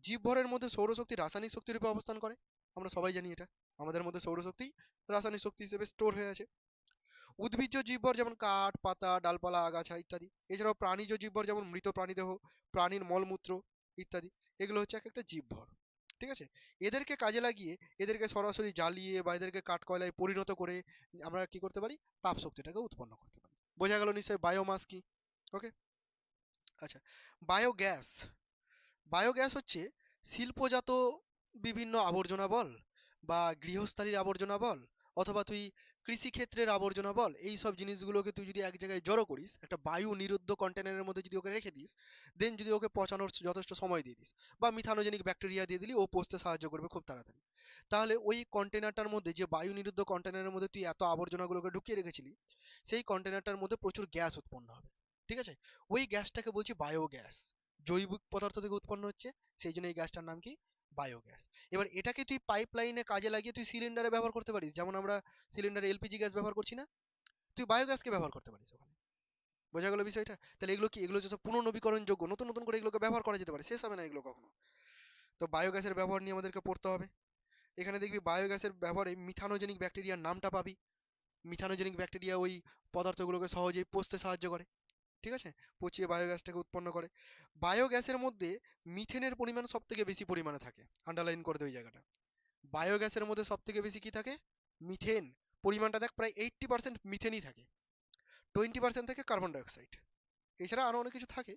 জীবভরের মধ্যে সৌরশক্তি রাসায়নিক শক্তি রূপে অবস্থান করে। আমরা সবাই জানি এটা, আমাদের মধ্যে সৌরশক্তি রাসায়নিক শক্তি হিসেবে স্টোর হয়ে আছে। উদ্ভিজ্জ জীবভর যেমন কাঠ, পাতা, ডালপালা, আগাছা ইত্যাদি। এছাড়াও প্রাণীজ জীবভর যেমন মৃত প্রাণীদেহ, প্রাণীর মলমূত্র ইত্যাদি। এগুলো হচ্ছে এক একটা জীবভর। ঠিক আছে? এদেরকে কাজে লাগিয়ে, এদেরকে সরাসরি জ্বালিয়ে বা এদেরকে কাঠকয়লায় পরিণত করে আমরা কি করতে পারি, তাপ শক্তিটাকে উৎপন্ন করতে পারি। বোঝা গেল নিশ্চয়ই বায়োমাস কি? ওকে। আচ্ছা, বায়োগ্যাস। বায়োগ্যাস হচ্ছে শিল্পজাত বিভিন্ন আবর্জনা বল বা গৃহস্থালির আবর্জনা বল, অথবা তুই কৃষিক্ষেত্রের আবর্জনা বল, এই সব জিনিসগুলোকে তুই যদি এক জায়গায় জড়ো করিস, একটা বায়ু নিরুদ্ধ কন্টেনারের মধ্যে যদি ওকে রেখে দিস, দেন যদি ওকে পচানোর যথেষ্ট সময় দিয়ে দিস, বা মিথানোজেনিক ব্যাকটেরিয়া দিয়ে দিলি, ও পচতে সাহায্য করবে খুব তাড়াতাড়ি। তাহলে ওই কন্টেনারটার মধ্যে, যে বায়ু নিরুদ্ধ কন্টেনারের মধ্যে তুই এত আবর্জনাগুলোকে ঢুকিয়ে রেখেছিলি, সেই কন্টেনারটার মধ্যে প্রচুর গ্যাস উৎপন্ন হবে। ঠিক আছে? ওই গ্যাসটাকে বলছি বায়োগ্যাস। জৈবিক পদার্থ থেকে উৎপন্ন হচ্ছে, সেই জন্য এই গ্যাসটার নাম কি, বায়োগ্যাস। এবার এটাকে তুই পাইপ লাইনে কাজে লাগিয়ে তুই সিলিন্ডারে ব্যবহার করতে পারিস, যেমন আমরা সিলিন্ডারে এলপিজি গ্যাস ব্যবহার করছি না, তুই বায়োগ্যাসকে ব্যবহার করতে পারিস ওখানে। বোঝা গেল বিষয়টা? তাহলে এগুলো কি, এগুলো যেসব পুনর্নবীকরণ যোগ্য, নতুন নতুন করে এগুলোকে ব্যবহার করা যেতে পারে, শেষ হবে না এগুলো কখনো। তো বায়োগ্যাসের ব্যবহার নিয়ে আমাদেরকে পড়তে হবে। এখানে দেখবি বায়োগ্যাসের ব্যবহারে মিথানোজেনিক ব্যাকটেরিয়ার নামটা পাবি। মিথানোজেনিক ব্যাকটেরিয়া ওই পদার্থগুলোকে সহজেই পচতে সাহায্য করে। ঠিক আছে? পচিয়ে বায়োগ্যাসটাকে উৎপন্ন করে। বায়োগ্যাসের মধ্যে মিথেনের পরিমাণ সব থেকে বেশি পরিমাণে থাকে, আন্ডারলাইন করে দেয় ওই জায়গাটা। বায়োগ্যাসের মধ্যে সব থেকে বেশি কি থাকে, মিথেন। পরিমাণটা দেখ, প্রায় 80% মিথেনই থাকে, 20% থাকে কার্বন ডাইঅক্সাইড। এছাড়া আরো অনেক কিছু থাকে।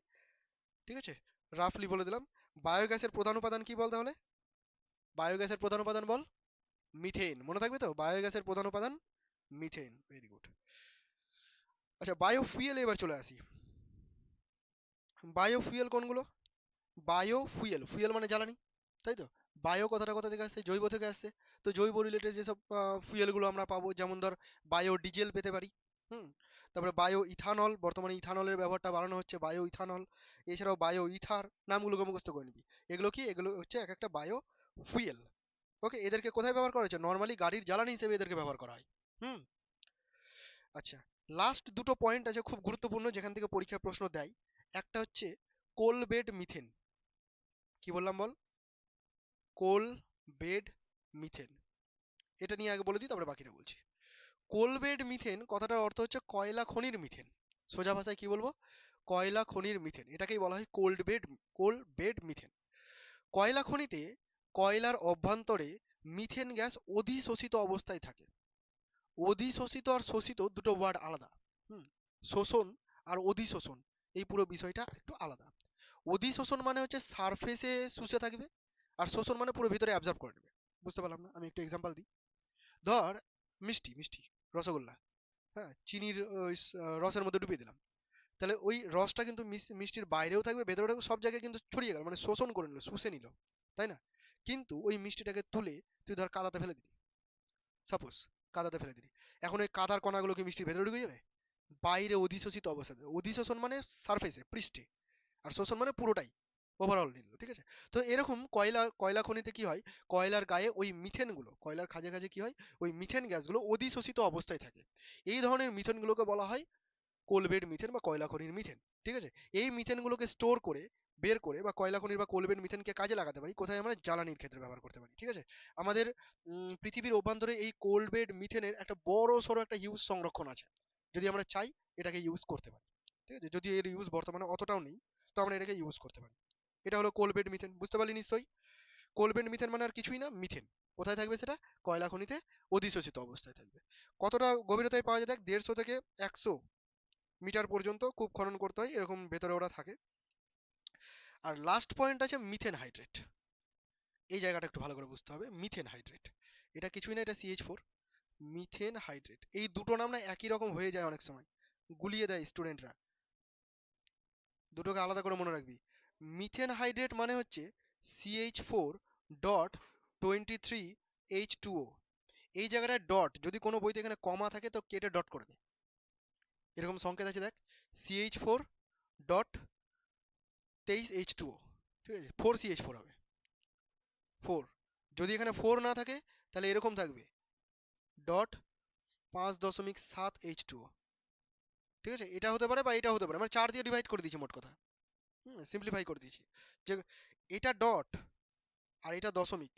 ঠিক আছে? রাফলি বলে দিলাম। বায়োগ্যাসের প্রধান উপাদান কি বল তাহলে, বায়োগ্যাসের প্রধান উপাদান বল, মিথেন। মনে থাকবে তো, বায়োগ্যাসের প্রধান উপাদান মিথেন। Very good. আচ্ছা, বায়োফুয়েল এবার চলে আসি। বায়োফুয়েল কোনগুলো? বায়োফুয়েল, ফুয়েল মানে জ্বালানি, তাই তো? বায়ো কথাটা কোথা থেকে আসছে? জৈব থেকে আসছে। তো জৈব রিলেটেড যেসব ফুয়েল গুলো আমরা পাবো, যেমন ধর বায়ো ডিজেল পেতে পারি। হুম। তারপরে বায়ো ইথানল, বর্তমানে ইথানলের ব্যবহারটা বাড়ানো হচ্ছে, বায়ো ইথানল। এছাড়াও বায়ো ইথার, নামগুলোকে মুখস্থ করে নিবি। এগুলো কি? এগুলো হচ্ছে এক একটা বায়ো ফুয়েল। ওকে, এদেরকে কোথায় ব্যবহার করা হচ্ছে? নর্মালি গাড়ির জ্বালানি হিসেবে এদেরকে ব্যবহার করা হয়। হুম। আচ্ছা, লাস্ট দুটো পয়েন্ট আছে খুব গুরুত্বপূর্ণ, যেখান থেকে পরীক্ষায় প্রশ্ন দেয়। একটা হচ্ছে কোল বেড মিথেন। কি বললাম বল? কোল বেড মিথেন। এটা নিয়ে আগে বলে দিই, তারপরে বাকিটা বলছি। কোল বেড মিথেন কথাটার অর্থ হচ্ছে কয়লা খনির মিথেন। সোজা ভাষায় কি বলবো? কয়লা খনির মিথেন। এটাকেই বলা হয় কোল বেড মিথেন। কয়লা খনিতে কয়লার অভ্যন্তরে মিথেন গ্যাস অধিশোষিত অবস্থায় থাকে। অধিশোষিত আর শোষিত দুটো ওয়ার্ড আলাদা। হুম। শোষণ আর অধিশোষণ, এই পুরো বিষয়টা একটু আলাদা। অধিশোষণ মানে হচ্ছে সারফেসে শুষে থাকবে, আর শোষণ মানে পুরো ভিতরে অ্যাবজর্ব করে নেবে। বুঝতে পারলাম না? আমি একটু এক্সাম্পল দিই। ধর মিষ্টি মিষ্টি রসগোল্লা, হ্যাঁ, চিনির ওই রসের মধ্যে ডুবিয়ে দিলাম। তাহলে ওই রসটা কিন্তু মিষ্টির বাইরেও থাকবে, ভেতরেও থাকবে, সব জায়গায় কিন্তু ছড়িয়ে গেল, মানে শোষণ করে নিল, শুষে নিল, তাই না? কিন্তু ওই মিষ্টিটাকে তুলে তুই ধর কাদাতে ফেলে দিলি, সাপোজ কাদাতে ফেলে দিলি। এখন ওই কাদার কণাগুলো কি মিষ্টির ভেতরে ঢুকে যাবে? বাইরে অধিশোষিত অবস্থাতে। অধিশোষণ মানে সারফেসে, পৃষ্ঠে, আর শোষণ মানে পুরোটাই, ওভারঅল নিল, ঠিক আছে? তো এরকম কয়লা খনিতে কি হয়, কয়লার গায়ে ওই মিথেন গুলো, কয়লার খাঁজে খাঁজে কি হয়, ওই মিথেন গ্যাসগুলো অধিশোষিত অবস্থায় থাকে। এই ধরনের মিথেন গুলোকে বলা হয় কোলবেড মিথেন বা কয়লা খনির মিথেন। ঠিক আছে? এই মিথেন গুলোকে স্টোর করে বের করে বা কয়লা খনির বা কোলবেড মিথেনকে কাজে লাগাতে পারি কোথায়? আমরা জ্বালানির ক্ষেত্রে ব্যবহার করতে পারি। ঠিক আছে? আমাদের পৃথিবীর অভ্যন্তরে এই কোলবেড মিথেনের একটা বড় সড়ো একটা হিউজ সংরক্ষণ আছে। যদি আমরা চাই এটাকে ইউজ করতে পারি। ঠিক আছে? যদি এর ইউজ বর্তমানে অতটাও নেই, তো আমরা এটাকে ইউজ করতে পারি। এটা হলো কোলবেড মিথেন, বুঝতে পারলি নিশ্চয়ই? কোলবেড মিথেন মানে আর কিছুই না, মিথেন। কোথায় থাকবে সেটা? কয়লা খনিতে অধিশোষিত অবস্থায় থাকবে। কতটা গভীরতায় পাওয়া যায় দেখ, 150 থেকে 100 মিটার পর্যন্ত খুব খনন করতে হয়, এরকম ভেতরে ওরা থাকে। আর লাস্ট পয়েন্ট আছে মিথেন হাইড্রেট। এই জায়গাটা একটু ভালো করে বুঝতে হবে। মিথেন হাইড্রেট এটা কিছুই না, এটা CH4। মিথেন হাইড্রেট, এই দুটো নাম না একই রকম হয়ে যায় অনেক সময়, গুলিয়ে দেয় স্টুডেন্টরা। দুটোকে আলাদা করে মনে রাখবি। মিথেন হাইড্রেট মানে হচ্ছে CH4.23H2O। এই জায়গাটায় ডট, যদি কোনো বইতে এখানে কমা থাকে তো কেটে ডট করে দে। এরকম সংকেত আছে দেখ, CH4.23H2O। ঠিক আছে? 4CH4 হবে, 4। যদি এখানে 4 না থাকে তাহলে এরকম থাকবে, ডট 5.7H2O। ঠিক আছে? এটা হতে পারে বা এটা হতে পারে, মানে 4 দিয়ে ডিভাইড করে দিয়েছি মোট কথা। সিম্পলিফাই করে দিয়েছি যে এটা ডট আর এটা দশমিক।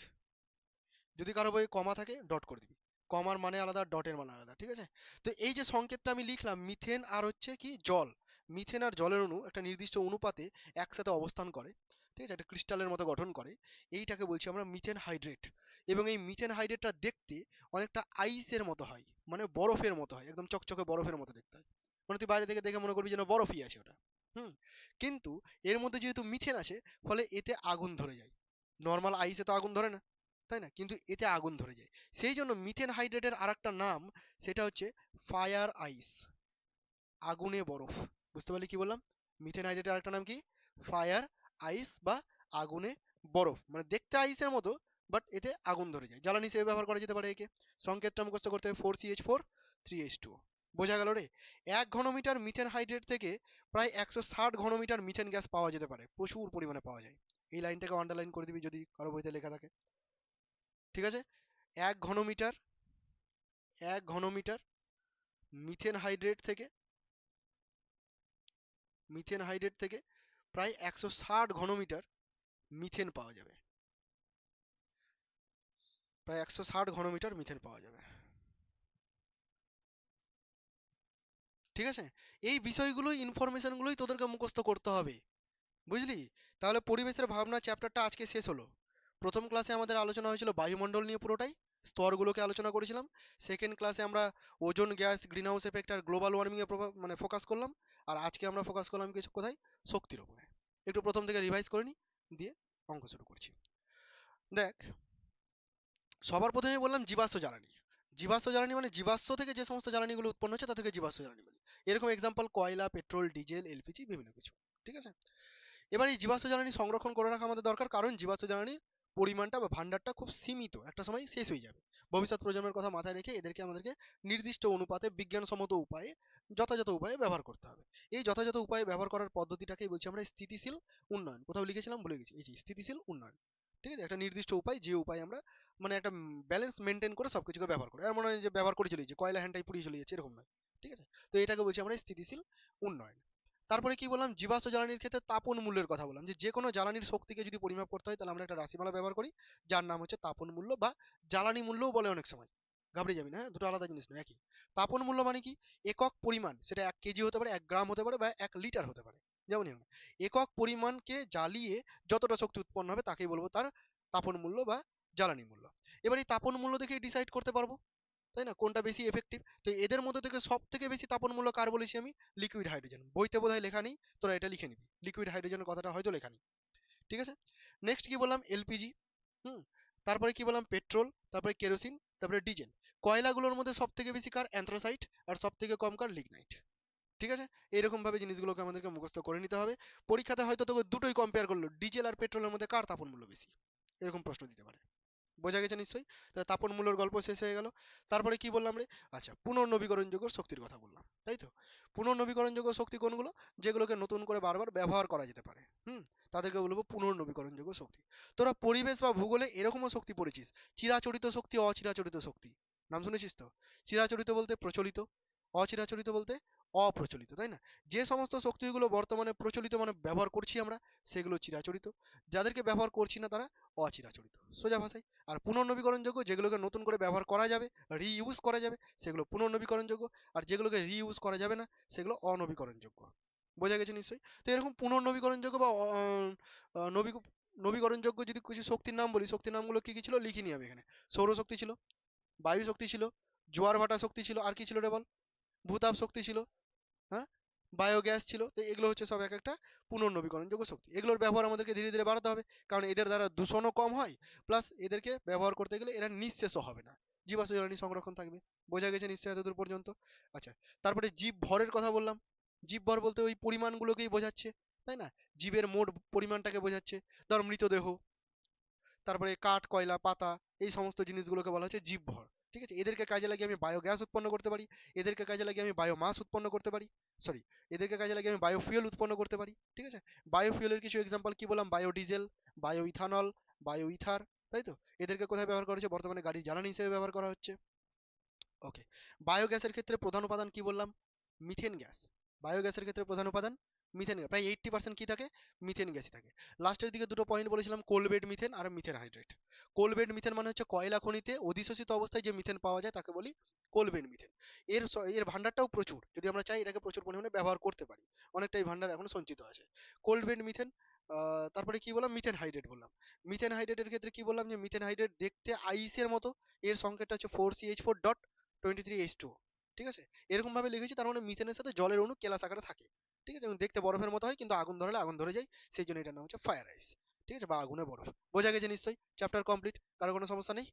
যদি কারো বই কমা থাকে ডট করে দিবি, কমার মানে আলাদা, ডটের মানে আলাদা। ঠিক আছে? তো এই যে সংকেতটা আমি লিখলাম, মিথেন আর হচ্ছে কি জল, মিথেন আর জলের অণু একটা নির্দিষ্ট অনুপাতে একসাথে অবস্থান করে, ঠিক আছে, একটা ক্রিস্টালের মতো গঠন করে, এইটাকে বলছি আমরা মিথেন হাইড্রেট। এবং এই মিথেন হাইড্রেটটা দেখতে অনেকটা আইসের মতো হয়, মানে বরফের মতো হয়, একদম চকচকে বরফের মতো দেখতে হয়। মানে তুই বাইরে থেকে দেখে মনে করবি যেন বরফই আছে ওটা। হুম। কিন্তু এর মধ্যে যেহেতু মিথেন আছে, ফলে এতে আগুন ধরে যায়। নর্মাল আইসে তো আগুন ধরে না, তাই না? কিন্তু এতে আগুন ধরে যায়। সেই জন্য মিথেন হাইড্রেটের আরেকটা নাম, সেটা হচ্ছে ফায়ার আইস, আগুনে বরফ। বুঝতে পারলি কি বললাম? মিথেন হাইড্রেটের আরেকটা নাম কি? ফায়ার আইস বা আগুনে বরফ। মানে দেখতে আইসের মতো, বাট এতে আগুন ধরে যায়, জ্বালানি হিসেবে ব্যবহার করা যেতে পারে একে। সংকেতটা মুখস্থ করতে হবে, 4CH4 3H2O। বোঝা গেল রে? 1 ঘনমিটার মিথেন হাইড্রেট থেকে প্রায় 160 ঘনমিটার মিথেন গ্যাস পাওয়া যেতে পারে, প্রচুর পরিমাণে পাওয়া যায়। এই লাইনটাকে আন্ডারলাইন করে দিবি যদি কারো বইতে লেখা থাকে। ঠিক আছে? 1 ঘনমিটার, 1 ঘনমিটার মিথেন হাইড্রেট থেকে, মিথেন হাইড্রেট থেকে প্রায় 160 ঘনমিটার মিথেন পাওয়া যাবে। প্রায় 160 ঘনমিটার মিথেন পাওয়া যাবে। ঠিক আছে? এই বিষয়গুলোই, ইনফরমেশন গুলোই তোদেরকে মুখস্থ করতে হবে। বুঝলি? তাহলে পরিবেশের ভাবনা চ্যাপ্টারটা আজকে শেষ হলো। প্রথম ক্লাসে আমাদের আলোচনা হয়েছিল বায়ুমণ্ডল নিয়ে পুরোটাই, স্তরগুলোকে আলোচনা করেছিলাম। সেকেন্ড ক্লাসে আমরা ozone gas, green house effect আর গ্লোবাল ওয়ার্মিং এ মানে ফোকাস করলাম। আর আজকে আমরা ফোকাস করলাম কিছু কোথায়? শক্তির উপরে। একটু প্রথম থেকে রিভাইজ করে নি, দিয়ে অঙ্ক শুরু করছি। দেখ, সবার প্রথমে বললাম জীবাশ্ম জ্বালানি। জীবাশ্ম জ্বালানি মানে জীবাশ্ম থেকে যে সমস্ত জ্বালানিগুলো উৎপন্ন হচ্ছে তাদেরকে জীবাশ্ম জ্বালানি বলি। এরকম এক্সাম্পল কয়লা, পেট্রোল, ডিজেল, এলপিজি, বিভিন্ন কিছু। ঠিক আছে? এবার এই জীবাশ্ম জ্বালানি সংরক্ষণ করে রাখা আমাদের দরকার, কারণ জীবাশ্ম জ্বালানি পরিমাণটা বা ভান্ডারটা খুব সীমিত, একটা সময় শেষ হয়ে যাবে। ভবিষ্যৎ প্রজন্মের কথা মাথায় রেখে এদেরকে আমাদেরকে নির্দিষ্ট অনুপাতে বিজ্ঞানসম্মত উপায়ে, যথাযথ উপায়ে ব্যবহার করতে হবে। এই যথাযথ উপায়ে ব্যবহার করার পদ্ধতিটাকেই বলছি আমরা স্থিতিশীল উন্নয়ন। কোথাও লিখেছিলাম ভুলে গেছি, এই যে স্থিতিশীল উন্নয়ন। ঠিক আছে, একটা নির্দিষ্ট উপায়, যে উপায় আমরা মানে একটা ব্যালেন্স মেনটেন করে সবকিছুকে ব্যবহার করি। আর মনে হয় যে ব্যবহার করে চলে যাচ্ছে, কয়লা হ্যান্ডটাই পুড়িয়ে চলে যাচ্ছে, এরকম নয়। ঠিক আছে, তো এটাকে বলছি আমরা স্থিতিশীল উন্নয়ন। তারপরে কি বললাম, জীবাশ্ম জ্বালানির ক্ষেত্রে তাপন মূল্যের কথা বললাম, যে যে কোনো জ্বালানির শক্তিকে যদি পরিমাপ করতে হয় তাহলে আমরা একটা রাশিমালা ব্যবহার করি, যার নাম হচ্ছে তাপন মূল্য, বা জ্বালানি মূল্যও বলে অনেক সময়। ঘাবড়ে যাবি না, হ্যাঁ, দুটো আলাদা জিনিস নয়, একই। তাপন মূল্য মানে কি, একক পরিমাণ, সেটা 1 কেজি হতে পারে, 1 গ্রাম হতে পারে, বা 1 লিটার হতে পারে, যেমনই হোক। একক পরিমাণকে জ্বালিয়ে যতটা শক্তি উৎপন্ন হবে তাকেই বলবো তার তাপন মূল্য বা জ্বালানি মূল্য। এবার এই তাপন মূল্য দেখে ডিসাইড করতে পারবো, তাই না, কোনটা বেশি এফেক্টিভ। তো এদের মধ্যে থেকে সব থেকে বেশি তাপন মূল্য কার বলেছি আমি, লিকুইড হাইড্রোজেন। বইতে বোধহয় লেখা নেই, তোরা এটা লিখে নিবি, লিকুইড হাইড্রোজেনের কথাটা হয়তো লেখা নেই। ঠিক আছে, নেক্সট কি বললাম, এলপিজি। হুম, তারপরে কি বললাম, পেট্রোল, তারপরে কেরোসিন, তারপরে ডিজেল। কয়লাগুলোর মধ্যে সব থেকে বেশি কার, অ্যান্থ্রাসাইট, আর সব থেকে কম কার, লিগনাইট। ঠিক আছে, এরকম ভাবে জিনিসগুলোকে আমাদেরকে মুখস্থ করে নিতে হবে। পরীক্ষাতে হয়তো তোকে দুটোই কম্পেয়ার করলো, ডিজেল আর পেট্রোলের মধ্যে কার তাপন মূল্য বেশি, এরকম প্রশ্ন দিতে পারে। বোঝা গেছে নিশ্চয়ই? তাহলে তাপন মূল্যর গল্প শেষ হয়ে গেল। তারপরে কি বললাম রে, আচ্ছা, পুনর্নবীকরণযোগ্য শক্তির কথা বললাম, তাই তো। পুনর্নবীকরণযোগ্য শক্তি কোনগুলো, যেগুলোকে নতুন করে বারবার ব্যবহার করা যেতে পারে, তাদেরকে বলবো পুনর্নবীকরণযোগ্য শক্তি। তোরা পরিবেশ বা ভূগোলে এরকমও শক্তি পড়েছিস, চিরাচরিত শক্তি, অচিরাচরিত শক্তি। নাম শুনেছিস তো? চিরাচরিত বলতে প্রচলিত, অচিরাচরিত বলতে অপ্রচলিত, তাই না? যে সমস্ত শক্তিগুলো বর্তমানে প্রচলিত মানে ব্যবহার করছি আমরা, সেগুলো চিরাচরিত। যাদেরকে ব্যবহার করছি না তারা অচিরাচরিত, সোজা ভাষায়। আর পুনর্নবীকরণযোগ্য, যেগুলোকে নতুন করে ব্যবহার করা যাবে, রিইউজ করা যাবে, সেগুলো পুনর্নবীকরণযোগ্য। আর যেগুলোকে রিইউজ করা যাবে না, সেগুলো অনবীকরণযোগ্য। বোঝা গেছে নিশ্চয়ই? তো এরকম পুনর্নবীকরণযোগ্য বা নবীকরণযোগ্য যদি কিছু শক্তির নাম বলি, শক্তির নামগুলো কি কি ছিল লিখিনি আমি এখানে। সৌরশক্তি ছিল, বায়ু শক্তি ছিল, জোয়ার ভাটা শক্তি ছিল, আর কি ছিল রে বল? ভূতাপ শক্তি ছিল, হ্যাঁ, বায়োগ্যাস ছিল। তো এগুলো হচ্ছে সব এক একটা পুনর্নবীকরণযোগ্য শক্তি। এগুলোর ব্যবহার আমাদেরকে ধীরে ধীরে বাড়াতে হবে, কারণ এদের দ্বারা দূষণও কম হয়, প্লাস এদেরকে ব্যবহার করতে গেলে এরা নিঃশেষও হবে না, জীবাশ্ম জ্বালানি সংরক্ষণ থাকবে। বোঝা গেছে নিশ্চয়ই এতদূর পর্যন্ত? আচ্ছা, তারপরে জীব ভরের কথা বললাম। জীব ভর বলতে ওই পরিমাণগুলোকেই বোঝাচ্ছে, তাই না? জীবের মোট পরিমাণটাকে বোঝাচ্ছে। ধর মৃতদেহ, তারপরে কাঠ, কয়লা, পাতা, এই সমস্ত জিনিসগুলোকে বলা হচ্ছে জীবভর। ঠিক আছে, এদেরকে কাজে লাগিয়ে আমি বায়োগ্যাস উৎপন্ন করতে পারি, এদেরকে কাজে লাগিয়ে আমি বায়োমাস উৎপন্ন করতে পারি, সরি, এদেরকে কাজে লাগিয়ে আমি বায়োফুয়েল উৎপন্ন করতে পারি। ঠিক আছে, বায়োফুয়েলের কিছু এক্সাম্পল কি বললাম, biodiesel, bio ethanol, bio ether, তাই তো। এদেরকে কোথায় ব্যবহার করা হচ্ছে, বর্তমানে গাড়ির জ্বালানি হিসেবে ব্যবহার করা হচ্ছে। ওকে, বায়োগ্যাসের ক্ষেত্রে প্রধান উপাদান কি বললাম, মিথেন গ্যাস। বায়োগ্যাসের ক্ষেত্রে প্রধান উপাদান মিথেন গ্যাস, প্রায় 80% কি থাকে, মিথেন গ্যাসই থাকে। লাস্টের দিকে দুটো পয়েন্ট বলেছিলাম, কোলবেড মিথেন আর মিথেন হাইড্রেট। কোলবেড মিথেন মানে হচ্ছে কয়লা খনিতে অধিশোষিত অবস্থায় যে মিথেন পাওয়া যায় তাকে বলি কোলবেড মিথেন। এর ভান্ডারটাও প্রচুর, যদি আমরা চাই এটাকে প্রচুর পরিমাণে ব্যবহার করতে পারি, অনেকটাই ভান্ডার এখনো সঞ্চিত আছে। কোলবেড মিথেন। তারপরে কি বললাম, মিথেন হাইড্রেট বললাম। মিথেন হাইড্রেটের ক্ষেত্রে কি বললাম, যে মিথেন হাইড্রেট দেখতে আইসের মতো, এর সংকেতটা হচ্ছে 4CH4.23H2। ঠিক আছে, এরকম ভাবে লিখেছি, তার মানে মিথেনের সাথে জলের অণু কেলাস আকারে থাকে। ঠিক আছে, এবং দেখতে বরফের মতো হয়, কিন্তু আগুন ধরালে আগুন ধরে যায়, সেই জন্য এটার নাম হচ্ছে ফায়ার আইস। ঠিক আছে, বা আগুনে বরফ। বোঝা গেছে নিশ্চয়ই? চ্যাপ্টার কমপ্লিট, কারো কোনো সমস্যা নেই?